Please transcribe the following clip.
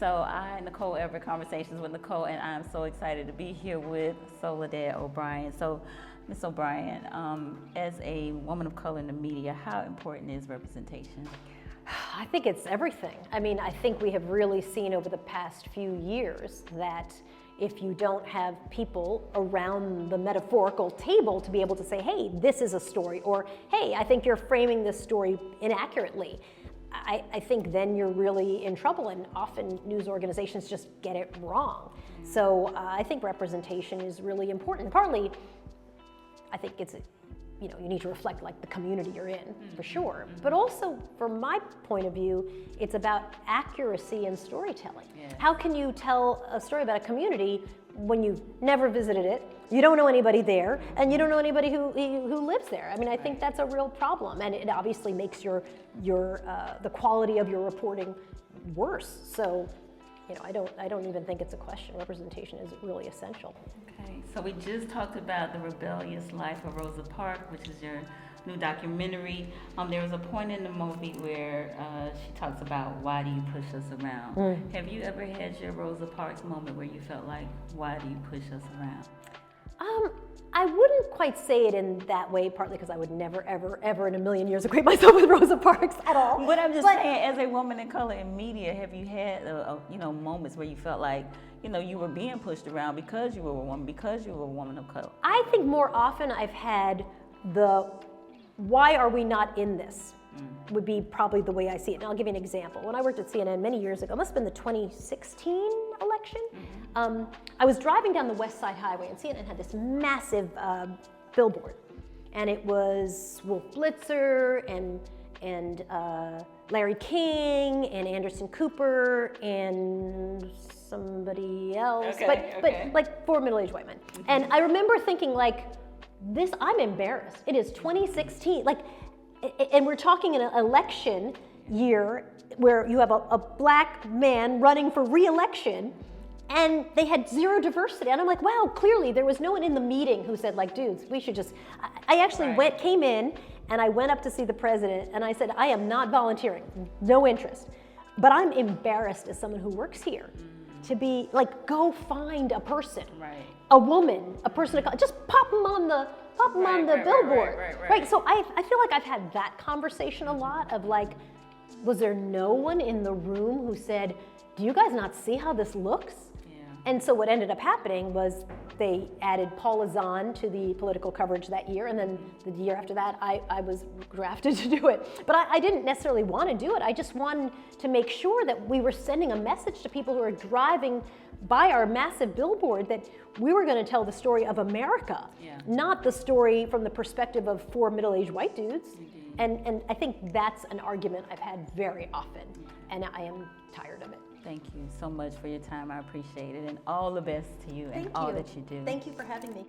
So I had Nicole Everett, Conversations with Nicole, and I'm so excited to be here with Soledad O'Brien. So, Ms. O'Brien, as a woman of color in the media, how important is representation? I think it's everything. I mean, I think we have really seen over the past few years that if you don't have people around the metaphorical table to be able to say, hey, this is a story, or hey, I think you're framing this story inaccurately, I think then you're really in trouble, and often news organizations just get it wrong. So I think representation is really important. Partly, I think it's, you need to reflect like the community you're in, for sure. But also, from my point of view, it's about accuracy and storytelling. Yeah. How can you tell a story about a community when you've never visited it, you don't know anybody there, and you don't know anybody who lives there? I mean, I think that's a real problem, and it obviously makes the quality of your reporting worse. So, I don't even think it's a question. Representation is really essential. Okay, so we just talked about the Rebellious Life of Rosa Parks, which is your new documentary. There was a point in the movie where she talks about, why do you push us around? Have you ever had your Rosa Parks moment where you felt like, why do you push us around? I wouldn't quite say it in that way, partly because I would never, ever, ever in a million years equate myself with Rosa Parks at all. But I'm just saying, as a woman of color in media, have you had, moments where you felt like, you were being pushed around because you were a woman, because you were a woman of color? I think more often I've had why are we not in this? Would be probably the way I see it. And I'll give you an example. When I worked at CNN many years ago, it must have been the 2016 election, I was driving down the West Side Highway, and CNN had this massive billboard. And it was Wolf Blitzer and Larry King and Anderson Cooper and somebody else, but like 4 middle-aged white men. And I remember thinking, like, I'm embarrassed. It is 2016. And we're talking in an election year where you have a black man running for re-election, and they had zero diversity. And I'm like, wow, clearly there was no one in the meeting who said, like, dudes, we should just, I actually came in and I went up to see the president and I said, I am not volunteering, no interest. But I'm embarrassed as someone who works here to be like, go find a person, a woman, a person of color, just pop them on the billboard. Right. So I feel like I've had that conversation a lot of like, was there no one in the room who said, do you guys not see how this looks? Yeah. And so what ended up happening was they added Paula Zahn to the political coverage that year, and then the year after that, I was drafted to do it. But I didn't necessarily want to do it. I just wanted to make sure that we were sending a message to people who are driving by our massive billboard that we were going to tell the story of America, not the story from the perspective of 4 middle-aged white dudes. And I think that's an argument I've had very often, and I am tired of it. Thank you so much for your time. I appreciate it, and all the best to you and all that you do. Thank you for having me.